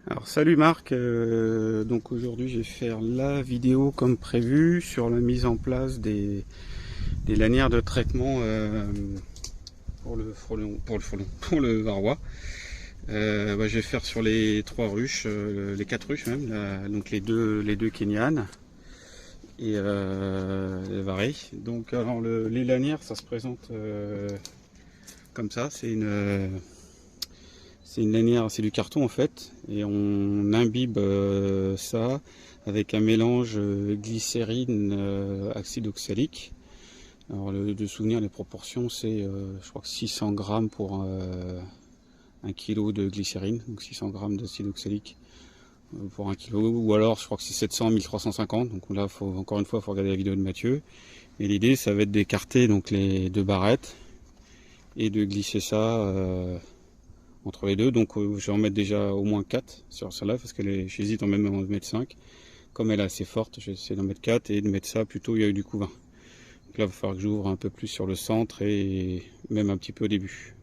Alors salut Marc, donc aujourd'hui je vais faire la vidéo comme prévu sur la mise en place des lanières de traitement pour le frelon, pour le varroa. Je vais faire sur les trois ruches, les quatre ruches même, donc les deux Kenyan et les varés. Donc alors les lanières ça se présente comme ça, c'est une lanière, c'est du carton en fait, et on imbibe ça avec un mélange glycérine acide oxalique. Alors de souvenir, les proportions, c'est je crois que 600 grammes pour 1 kg de glycérine, donc 600 grammes d'acide oxalique pour 1 kg, ou alors je crois que c'est 700, 1350. Donc là, encore une fois, il faut regarder la vidéo de Mathieu. Et l'idée, ça va être d'écarter donc les deux barrettes et de glisser ça entre les deux. Donc je vais en mettre déjà au moins 4 sur celle-là, parce que j'hésite en même à en mettre 5. Comme elle est assez forte, je vais essayer d'en mettre 4 et de mettre ça plutôt il y a eu du couvain. Donc là, il va falloir que j'ouvre un peu plus sur le centre et même un petit peu au début.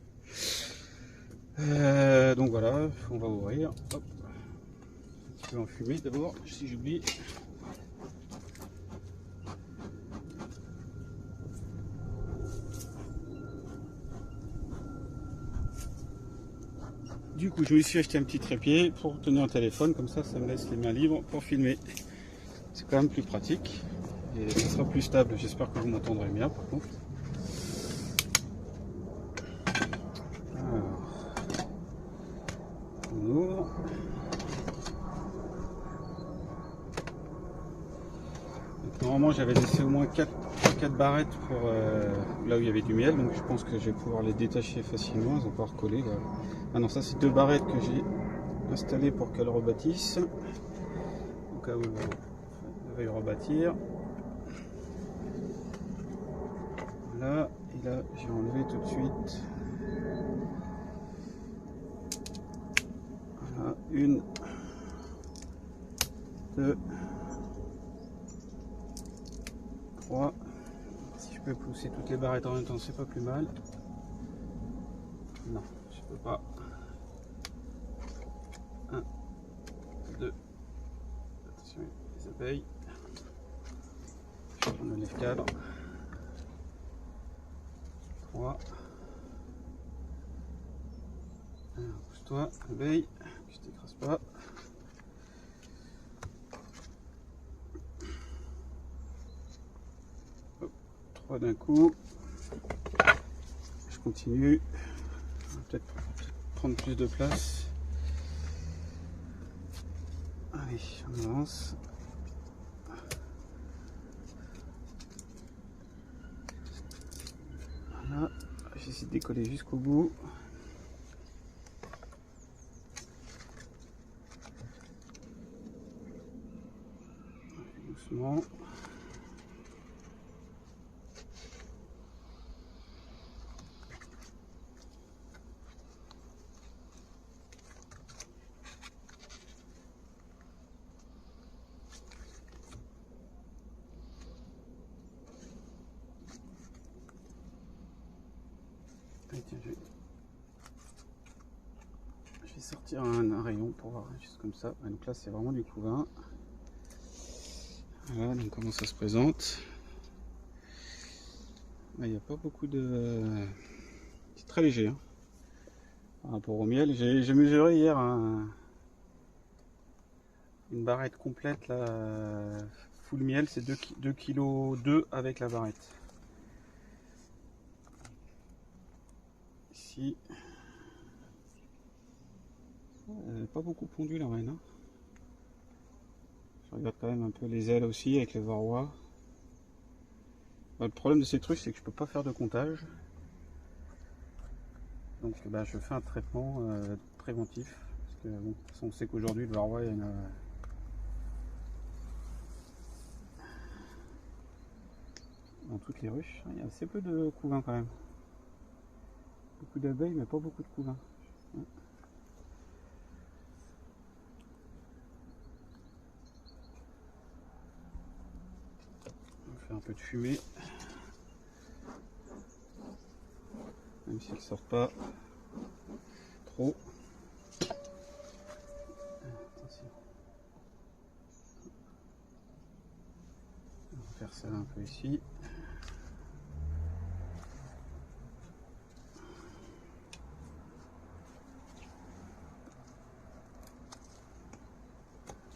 Donc voilà, on va ouvrir. Hop. Un petit peu enfumé d'abord, si j'oublie. Du coup, je me suis acheté un petit trépied pour tenir un téléphone, comme ça me laisse les mains libres pour filmer. C'est quand même plus pratique et ça sera plus stable. J'espère que vous m'entendrez bien par contre. Alors, on ouvre. Donc, normalement, j'avais laissé au moins 4 barrettes pour là où il y avait du miel, donc je pense que je vais pouvoir les détacher facilement. Elles vont pas recoller là. Ah non, ça c'est 2 barrettes que j'ai installées pour qu'elles rebâtissent. Au cas où elles veuillent rebâtir. Là, et là, j'ai enlevé tout de suite. Voilà, 1, 2, 3. Si je peux pousser toutes les barrettes en même temps, c'est pas plus mal. Non, je peux pas. 1, 2. Attention, les abeilles. Je vais prendre le lève-cadre. 3. Alors, pousse-toi, abeille, que je t'écrase pas. Hop, 3 d'un coup. Je continue. On va peut-être prendre plus de place. Allez, on avance. Voilà, j'essaie de décoller jusqu'au bout. Doucement. Allez, tiens, je vais sortir un rayon pour voir juste comme ça. Donc là, c'est vraiment du couvain. Voilà, donc comment ça se présente. Il n'y a pas beaucoup de... C'est très léger hein, par rapport au miel. J'ai mesuré hier une barrette complète là, full miel, c'est 2 kg 2 avec la barrette. Ici, elle n'est pas beaucoup pondue la reine. Hein. Je regarde quand même un peu les ailes aussi avec les varrois. Le problème de ces trucs, c'est que je peux pas faire de comptage. Donc je fais un traitement préventif. Parce que bon, on sait qu'aujourd'hui le varroa, il y en a dans toutes les ruches. Il y a assez peu de couvain quand même. Beaucoup d'abeilles, mais pas beaucoup de couvain. On va faire un peu de fumée. Même s'ils ne sortent pas trop. faire ça un peu ici.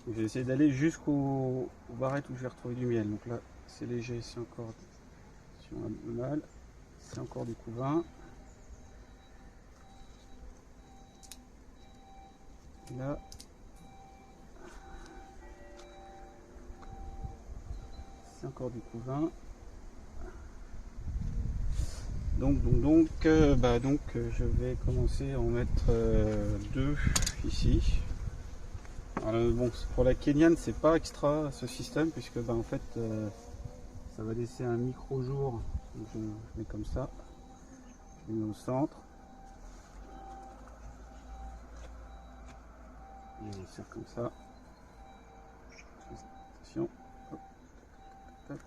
Je vais essayer d'aller jusqu'aux barrettes où je vais retrouver du miel. Donc là, c'est léger, c'est encore, si on a mal, c'est encore du couvain. Là, c'est encore du couvain. Donc, je vais commencer à en mettre deux ici. Alors, bon, pour la Kenyane, c'est pas extra ce système, puisque en fait, ça va laisser un micro jour. Donc, je mets comme ça, je mets au centre. Et on serre comme ça. Attention. Hop. Tac.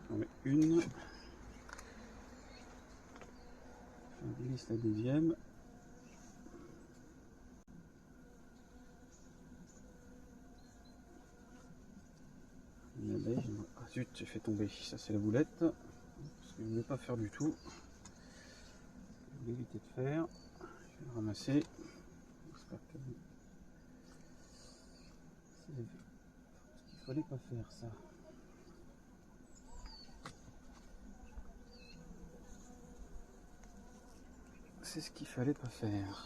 J'en mets une. Je glisse la deuxième. Une abeille. Ah zut, j'ai fait tomber. Ça c'est la boulette. Parce que je ne veux pas faire du tout. Je vais éviter de faire. Je vais le ramasser. J'espère que... C'est ce qu'il fallait pas faire ça. C'est ce qu'il fallait pas faire.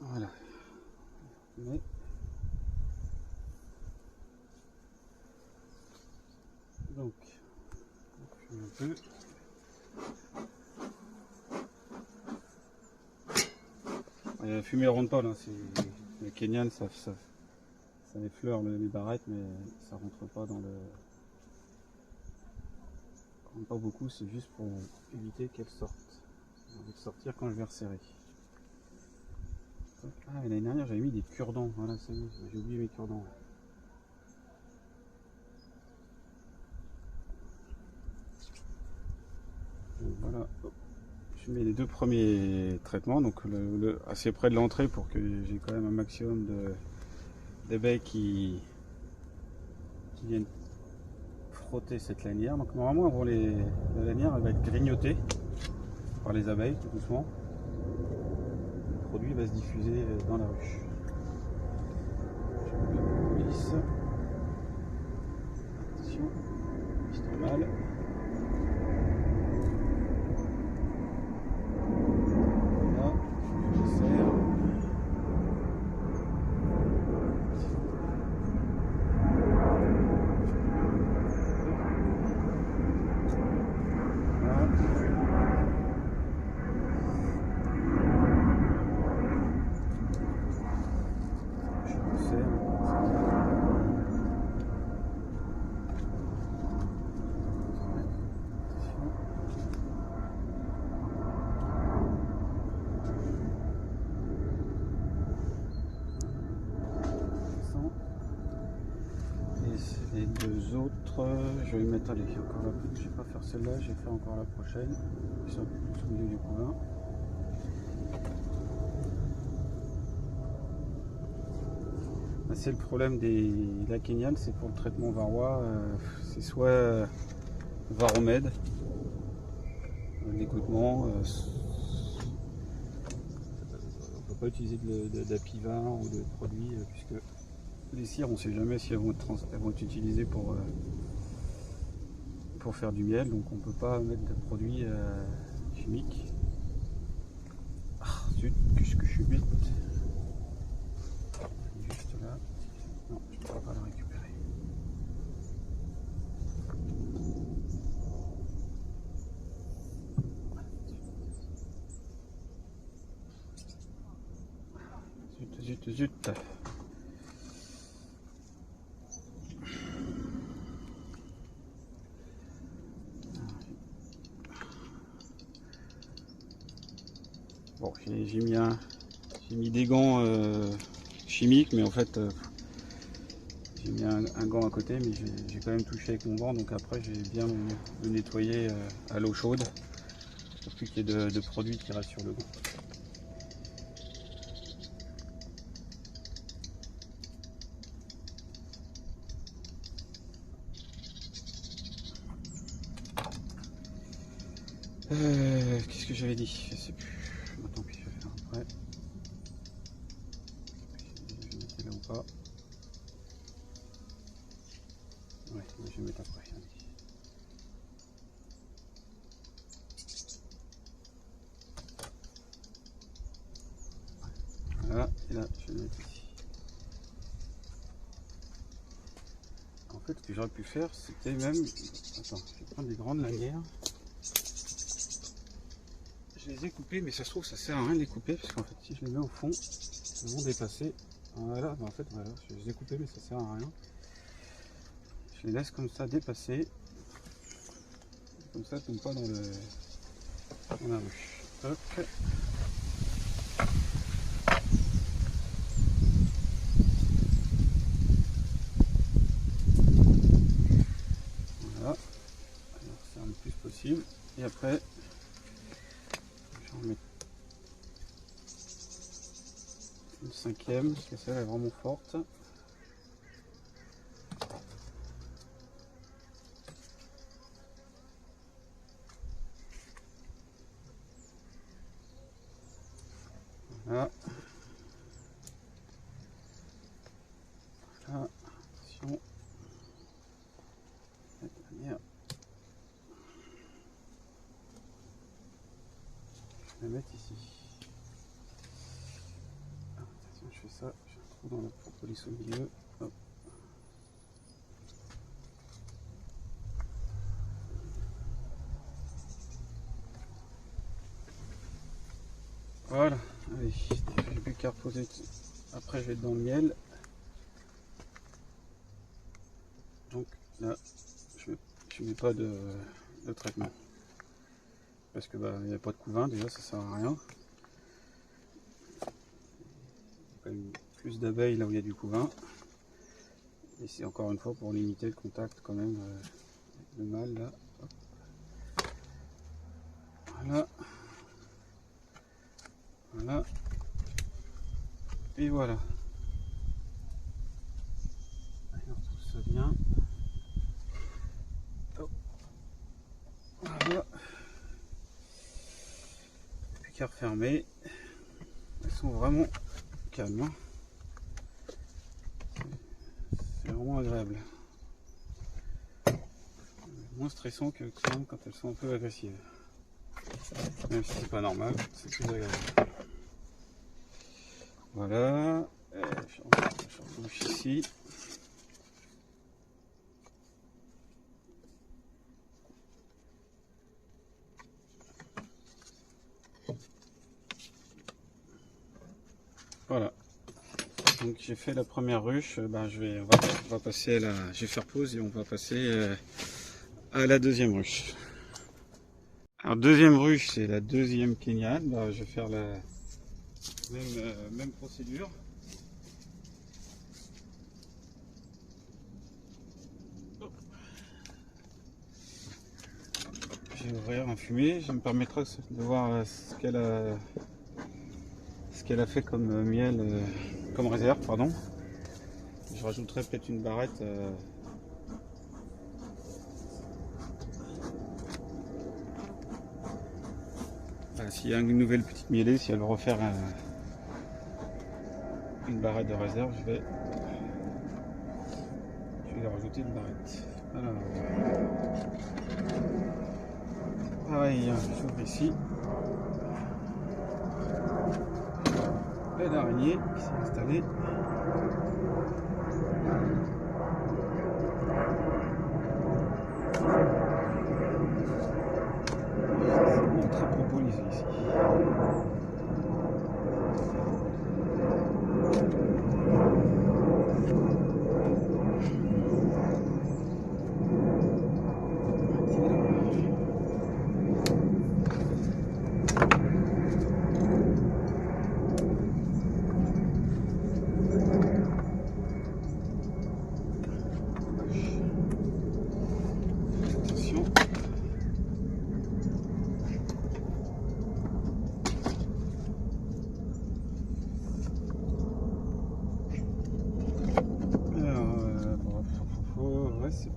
Voilà. Mais... Donc, je fais un peu. La fumée ne rentre pas là, les Kenyans ça effleure les barrettes, mais ça rentre pas dans le... Ça rentre pas beaucoup, c'est juste pour éviter qu'elles sortent. J'ai envie de sortir quand je vais resserrer. Ah, l'année dernière j'avais mis des cure-dents, voilà, c'est bon, j'ai oublié mes cure-dents. Voilà, je mets les deux premiers traitements, donc assez près de l'entrée pour que j'ai quand même un maximum d'abeilles qui viennent frotter cette lanière. Donc normalement avant la lanière elle va être grignotée par les abeilles tout doucement. Le produit va se diffuser dans la ruche. Je mets la police. Attention, c'est normal. Là, je serre. Les deux autres, je vais mettre, allez, encore là, je vais pas faire celle-là, je vais faire encore la prochaine, qui sont plus au milieu du couvain. C'est le problème des la Kenyane, c'est pour le traitement varroa, c'est soit varomède, l'égouttement, on ne peut pas utiliser d'Apiva ou de produits, puisque les cires, on ne sait jamais si elles vont être utilisées pour faire du miel, donc on ne peut pas mettre de produits chimiques. Ah zut, qu'est-ce que je suis bête. Juste là. Non, je ne pourrais pas la récupérer. Zut. Bon, j'ai mis des gants chimiques, mais en fait, J'ai mis un gant à côté, mais j'ai quand même touché avec mon gant, donc après j'ai bien le nettoyer à l'eau chaude pour plus qu'il y ait de produits qui restent sur le gant. Qu'est-ce que j'avais dit? Je sais plus. Tant pis, je vais faire après. Je vais mettre là ou pas. Ouais, je vais mettre après. Allez. Voilà, et là, je vais le mettre ici. En fait, ce que j'aurais pu faire, c'était même... Attends, je vais prendre des grandes lanières. Je les ai coupées, mais ça se trouve, ça sert à rien de les couper, parce qu'en fait, si je les mets au fond, ils vont dépasser. Voilà, en fait, voilà, je les ai coupées, mais ça sert à rien. Je les laisse comme ça dépasser. Comme ça, tombe pas dans la ruche. Hop. Voilà. Alors, c'est le plus possible. Et après, je vais en mettre une cinquième, parce que celle-là est vraiment forte. Voilà. Voilà. Attention. Je vais la mettre ici. Ah, attention, je fais ça, j'ai un trou dans la propolis au milieu. Hop. Voilà, allez, j'ai plus qu'à reposer. Après, je vais être dans le miel. Donc là, je mets pas de traitement. Parce que il n'y a pas de couvain, déjà ça sert à rien. Il y a quand même plus d'abeilles là où il y a du couvain. Et c'est encore une fois pour limiter le contact quand même avec le mâle là. Hop. Voilà. Voilà. Et voilà. Alors tout ça bien. Hop. Voilà. Plus qu'à refermer. Elles sont vraiment calmes. Hein. C'est vraiment agréable. Moins stressant que quand elles sont un peu agressives. Même si c'est pas normal, c'est plus agréable. Voilà. Je retouche ici. Voilà. Donc j'ai fait la première ruche. On va passer à la. Je vais faire pause et on va passer à la deuxième ruche. Alors deuxième ruche, c'est la deuxième kéniade. Je vais faire la même procédure. Je vais ouvrir un fumier. Ça me permettra de voir ce qu'elle a fait comme miel, comme réserve, pardon. Je rajouterai peut-être une barrette. S'il y a une nouvelle petite mielée, si elle veut refaire une barrette de réserve, je vais lui rajouter une barrette. Alors, pareil, j'ouvre ici. L'araignée qui s'est installée. C'est très propolisé ici. ouais, c'est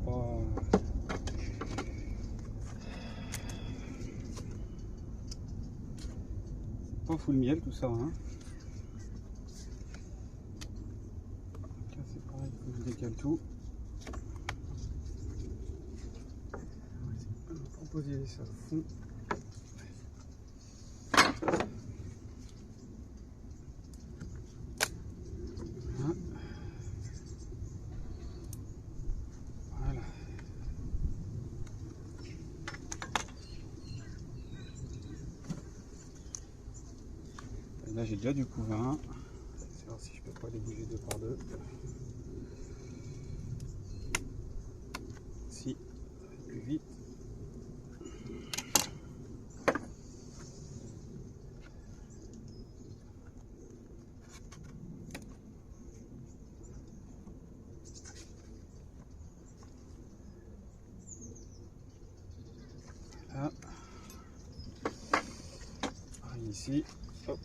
pas full miel tout ça, hein. Donc là c'est pareil, il faut que je décale tout. On va proposer ça au fond. Voilà. Et là j'ai déjà du couvain. Je vais voir si je peux pas les bouger deux par deux. Si, plus vite. Là. Pareil ici. Hop.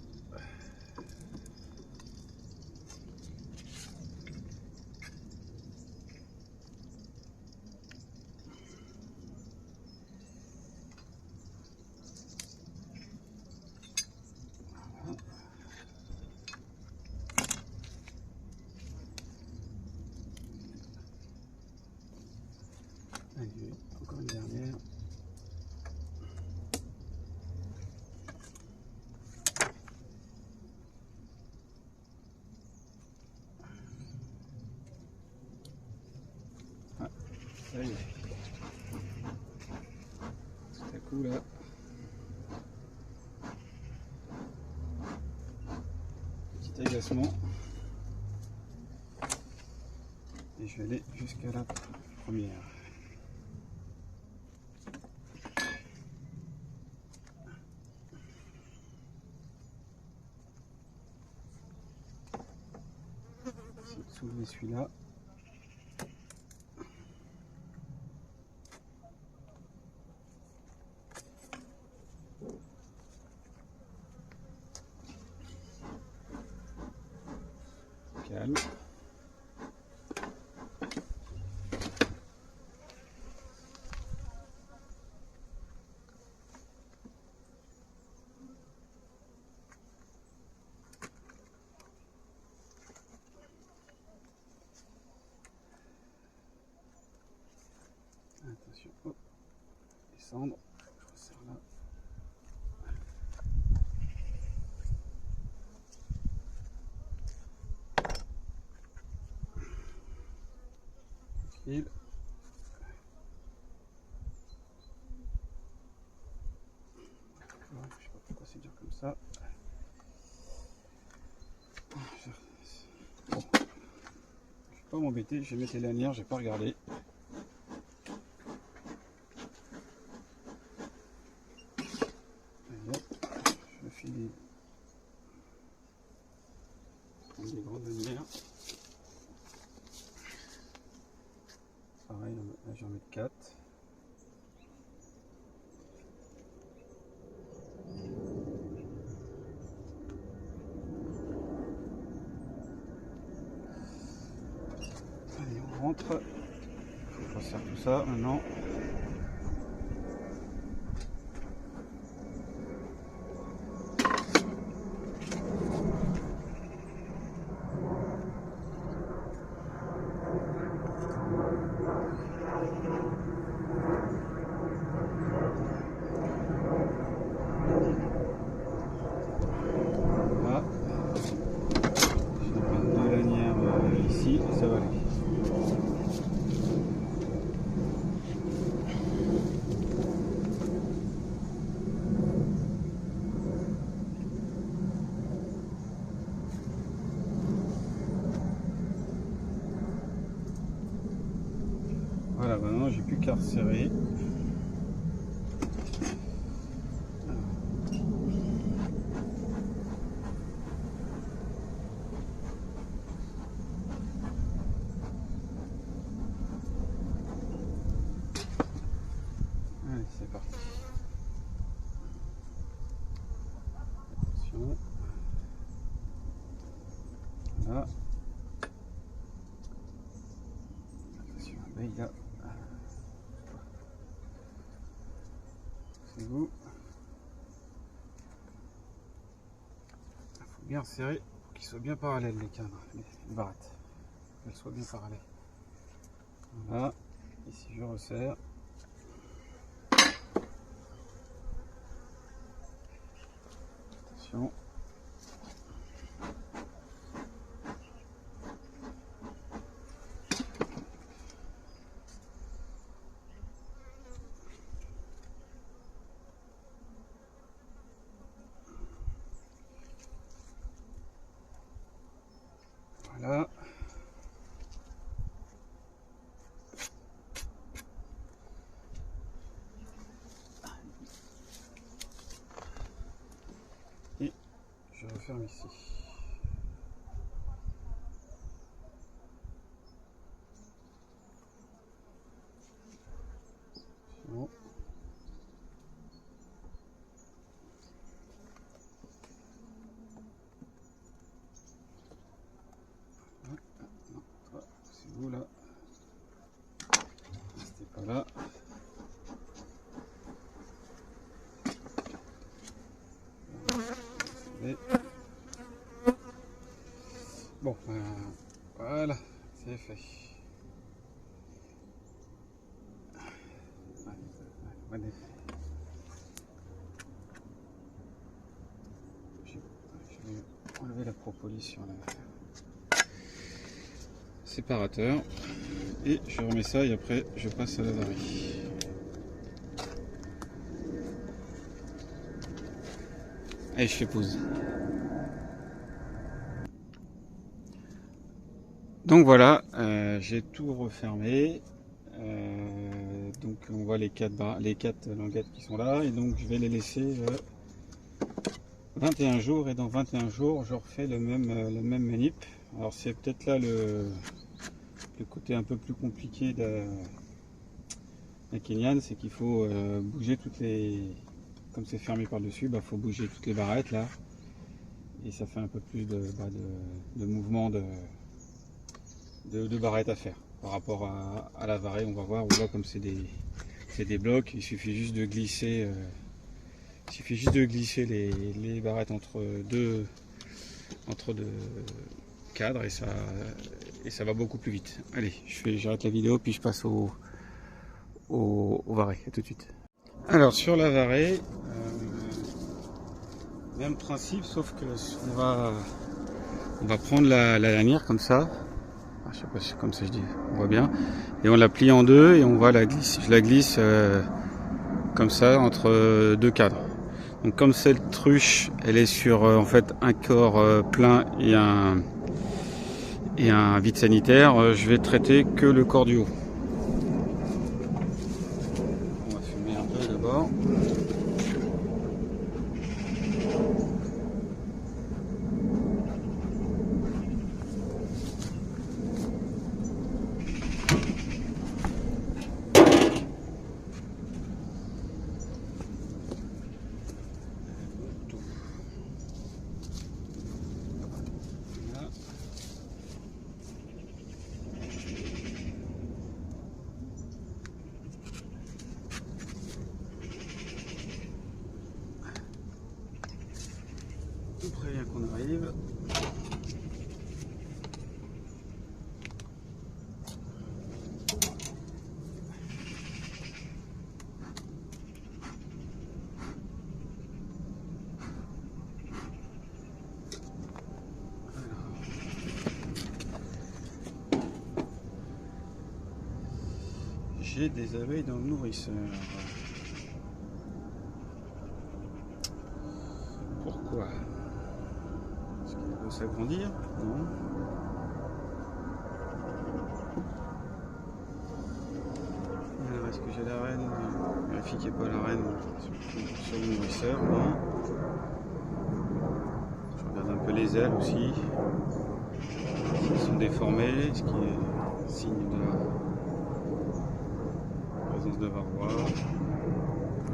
Allez, encore une dernière. Ah, ça y est. Tout à coup là. Petit agacement. Et je vais aller jusqu'à la première. Soulever celui-là. Calme. Attention, hop, descendre, je resserre là. Tranquille. Je sais pas pourquoi c'est dur comme ça. Bon, je vais pas m'embêter, je vais mettre les lanières, j'ai pas regardé. Je vais filer des grandes lanières. Pareil, là je vais en mettre 4. Allez, on rentre. Je resserre tout ça maintenant. Là, je vais mettre 2 lanières ici et ça va aller. Voilà, maintenant j'ai plus qu'à resserrer. Allez, c'est parti. Attention. Là. Attention Oui, là. C'est vous. Il faut bien serrer pour qu'ils soient bien parallèles les cadres, les barrettes. Qu'elles soient bien parallèles. Voilà. Ici je resserre. Attention. Voilà. Et je referme ici. Bon. C'est vous là. Restez pas là. Bon, voilà, c'est fait. Allez. Je vais enlever la propolis sur la séparateur et je remets ça et après je passe à la varie. Allez, je fais pause. Donc voilà, j'ai tout refermé. Donc on voit les quatre languettes qui sont là et donc je vais les laisser 21 jours et dans 21 jours je refais le même manip. Alors c'est peut-être là le côté un peu plus compliqué de la Kenyan, c'est qu'il faut bouger toutes les, comme c'est fermé par dessus, il faut bouger toutes les barrettes là et ça fait un peu plus de mouvement de barrettes à faire par rapport à la varée. On voit comme c'est des blocs, il suffit juste de glisser les barrettes entre deux cadres et ça va beaucoup plus vite. Allez, j'arrête la vidéo puis je passe au varé. À tout de suite. Alors sur la varée, même principe, sauf que on va prendre la lanière comme ça. Je sais pas si comme ça je dis, on voit bien. Et on la plie en deux et on va je la glisse comme ça entre deux cadres. Donc comme cette truche, elle est sur en fait un corps plein et un vide sanitaire, je vais traiter que le corps du haut. On va fumer un peu d'abord. Tout prévient qu'on arrive. J'ai des abeilles dans le nourrisseur. Pourquoi? Est-ce qu'il veut s'agrandir? Non. Alors, est-ce que j'ai la reine? Vérifie qu'il n'y a pas la reine sur le nourrisseur. Non. Je regarde un peu les ailes aussi. Elles sont déformées, ce qui est signe de la présence de varroa.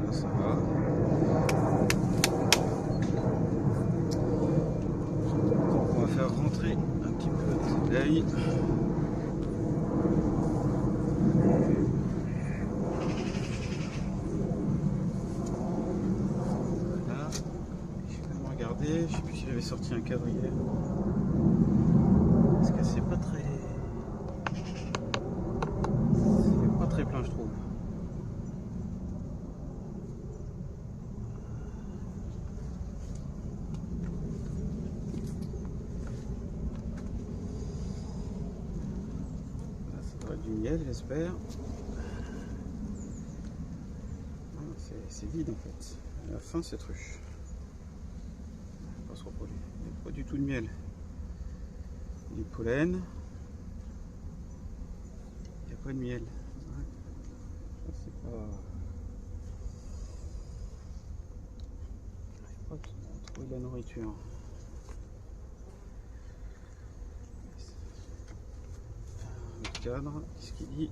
Là, ça va. On va faire rentrer un petit peu les abeilles. sorti un cadre hier. Parce que c'est pas très plein, je trouve. Là, ça doit être du miel, j'espère. C'est vide en fait. À la fin, cette ruche. Pas se reproduire. Il n'y a pas du tout de miel. Du pollen. Il n'y a pas de miel. Ouais. Ça, c'est pas. Je n'arrive pas à trouver de la nourriture. Le cadre, qu'est-ce qu'il dit?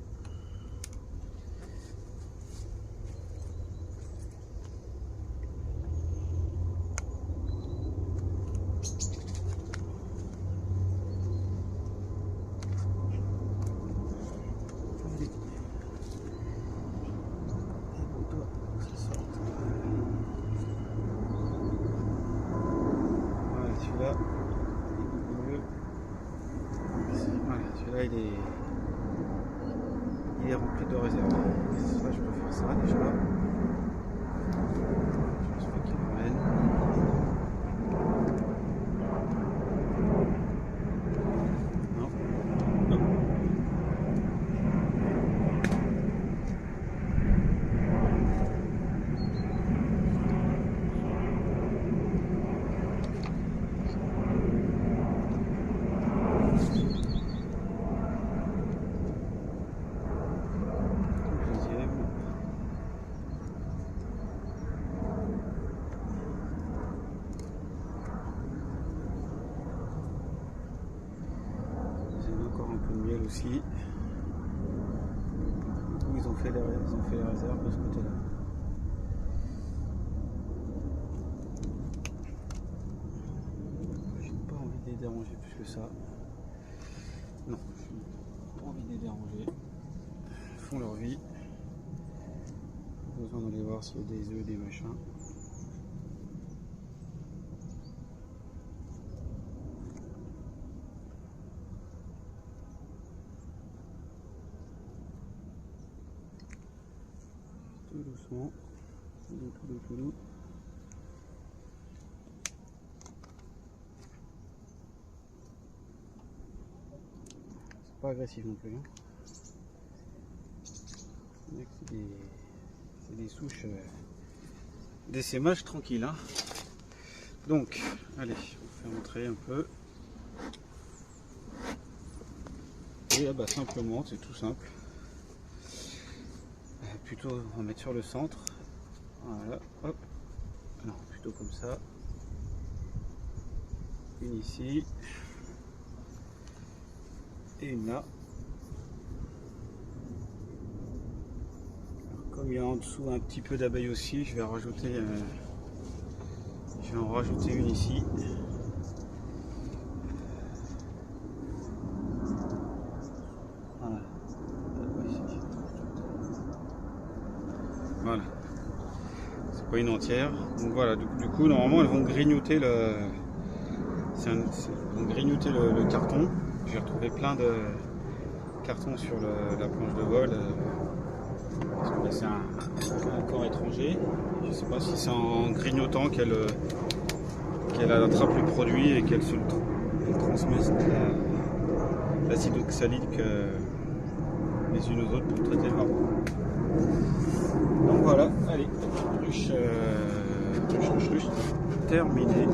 Celui-là, voilà, celui-là il est rempli de réserve. Ça, je préfère ça déjà. Je pense qu'il ramène. Non. Non. Aussi. Du coup, ils ont fait les réserves de ce côté-là. J'ai pas envie de les déranger plus que ça. Non, j'ai pas envie de les déranger. Ils font leur vie. Pas besoin d'aller voir s'il y a des œufs, des machins. Tout doucement, tout doux. C'est pas agressif non plus. Hein. C'est des souches, des sémages tranquilles. Hein. Donc, allez, on fait entrer un peu. Et là, bah, simplement, c'est tout simple. Plutôt on va mettre sur le centre, voilà, hop, non, plutôt comme ça, une ici, et une là. Alors, comme il y a en dessous un petit peu d'abeilles aussi, je vais en rajouter une ici. Voilà, c'est pas une entière. Donc voilà, du coup normalement elles vont grignoter le carton. J'ai retrouvé plein de cartons sur la planche de vol parce que c'est un corps étranger. Je sais pas si c'est en grignotant qu'elle attrape le produit et qu'elle transmet l'acide oxalique les unes aux autres pour traiter le marron. Donc voilà, allez, ruche terminée.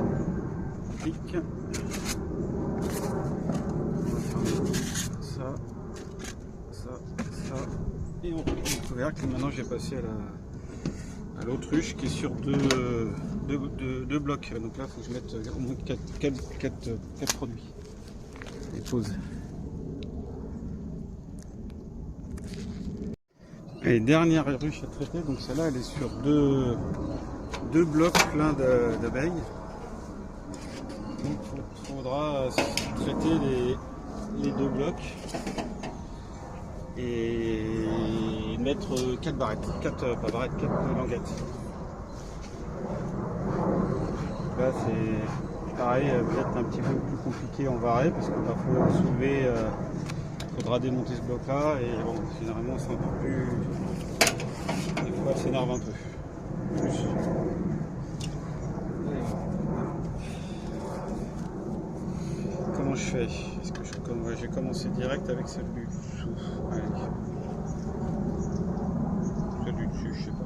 Clic. On va fermer ça, et on reprend le couvercle. Maintenant, je vais passer à l'autruche qui est sur deux blocs. Donc là, il faut que je mette au moins 4 produits. Et pause. Et dernière ruche à traiter, donc celle-là elle est sur deux blocs pleins d'abeilles. Donc il faudra traiter les 2 blocs et mettre 4 barrettes, 4 languettes. Là pareil, peut-être un petit peu plus compliqué en varé parce qu'il va falloir soulever, il faudra démonter ce bloc là et bon, généralement c'est un peu plus. Des fois elle s'énerve un peu. Plus. Comment je fais? Est-ce que je vais commencer direct avec celle du dessous? Allez. Celle du dessus, je sais pas.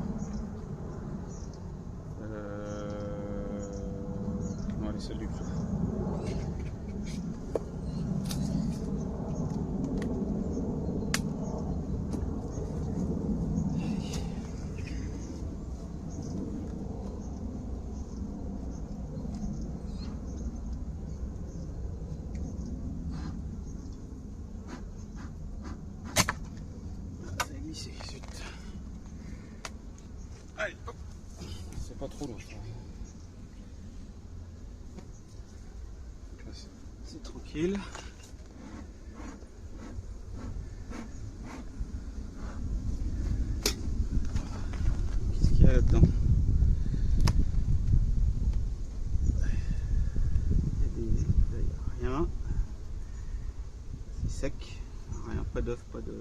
Non, allez, celle du dessous. Allez, hop. C'est pas trop loin. C'est tranquille. Qu'est-ce qu'il y a là-dedans? Il n'y a rien. C'est sec. Rien, pas d'œuf, pas de.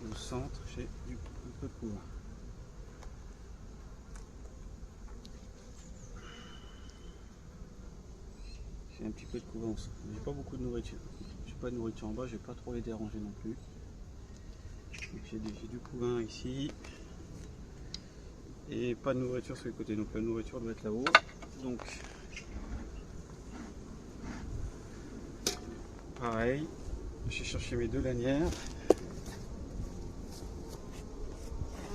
Au centre, j'ai un peu de couvain. J'ai un petit peu de couvain. J'ai pas beaucoup de nourriture. J'ai pas de nourriture en bas, je vais pas trop les déranger non plus. J'ai du couvain ici. Et pas de nourriture sur les côtés. Donc la nourriture doit être là-haut. Donc pareil, j'ai cherché mes deux lanières.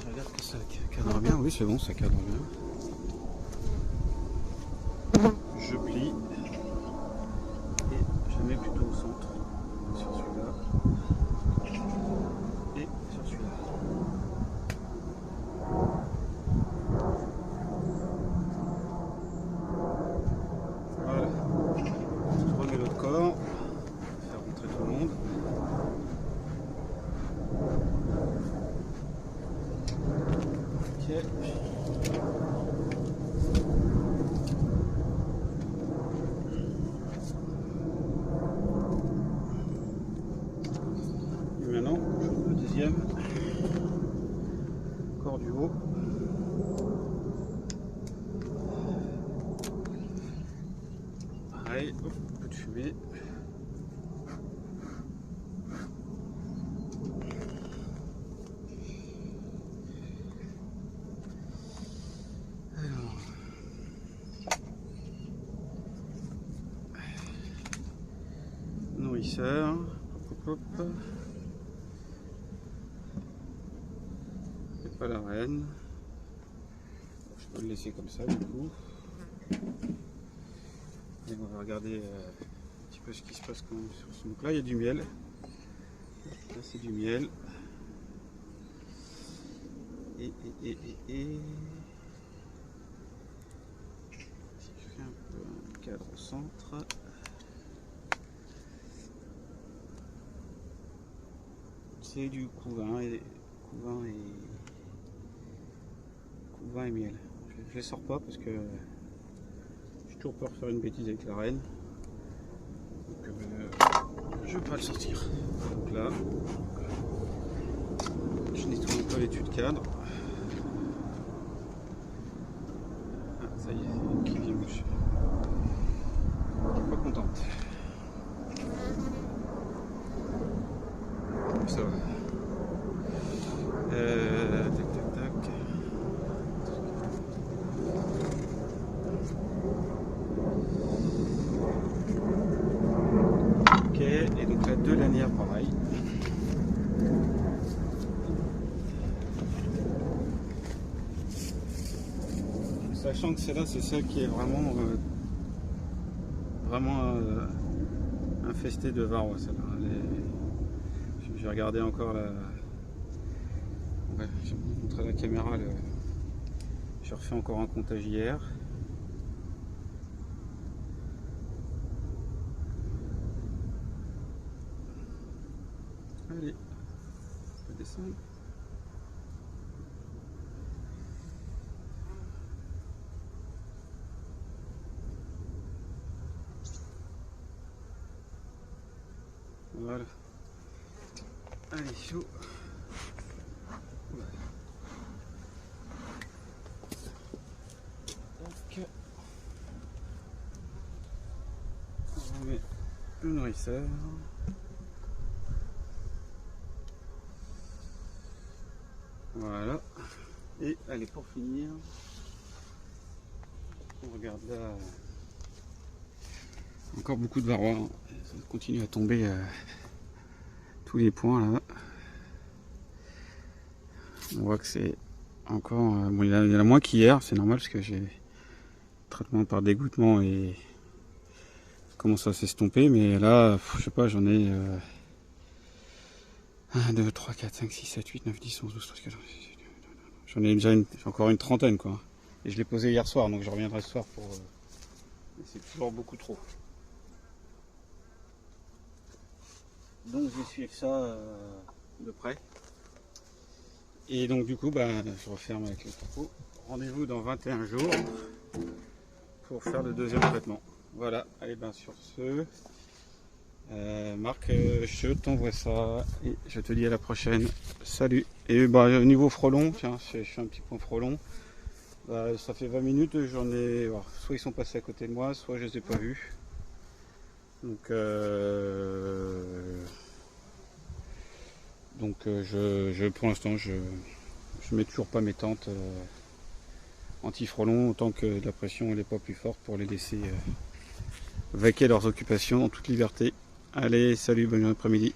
Je regarde que ça cadre bien. Oui, c'est bon, ça cadre bien. Je plie et je mets plutôt au centre sur celui-là et sur celui-là. Voilà. Je remets l'autre corps. Faire rentrer tout le monde. Ok. Et maintenant, j'ouvre le deuxième corps du haut. Pareil, hop, un peu de fumée. Nourrisseur, hop, hop. C'est pas la reine. Je peux le laisser comme ça du coup. Et on va regarder un petit peu ce qui se passe quand même sur ce. Donc là il y a du miel. Là c'est du miel. Et si je fais un peu un cadre au centre. C'est du couvain et miel. Je les sors pas parce que j'ai toujours peur de faire une bêtise avec la reine. Donc je vais pas le sortir. Donc là, je nettoie un peu l'étui de cadre. Ah, ça y est, qui vient boucher. Je suis pas contente. Ça va. Tac tac tac. Ok, et donc là deux lanières pareil. Sachant que celle-là c'est celle qui est vraiment infestée de varroa. Celle-là. Je vais regarder encore la. Ouais, je vais vous montrer à la caméra. J'ai refait encore un comptage hier. Allez, place. Voilà. Allez, chaud. Donc, on remet le nourrisseur. Voilà. Et allez, pour finir, on regarde là. Encore beaucoup de varroa. Ça continue à tomber tous les points là. On voit que c'est encore. Bon, il y en a moins qu'hier, c'est normal parce que j'ai traitement par dégoûtement et commence à s'estomper. Mais là, je sais pas, j'en ai 1, 2, 3, 4, 5, 6, 7, 8, 9, 10, 11, 12, 13, 14. J'en ai déjà encore une trentaine quoi. Et je l'ai posé hier soir, donc je reviendrai ce soir pour. Mais c'est toujours beaucoup trop. Donc je vais suivre ça de près. Et donc du coup, je referme avec le topo. Rendez-vous dans 21 jours pour faire le deuxième traitement. Voilà, allez sur ce, Marc, je t'envoie ça et je te dis à la prochaine. Salut. Et au niveau frelon, tiens, je fais un petit point frelon. Ça fait 20 minutes, j'en ai. Soit ils sont passés à côté de moi, soit je les ai pas vus. Donc, pour l'instant, je mets toujours pas mes tentes anti-frelons tant que la pression n'est pas plus forte pour les laisser vaquer leurs occupations en toute liberté. Allez, salut, bonne après-midi.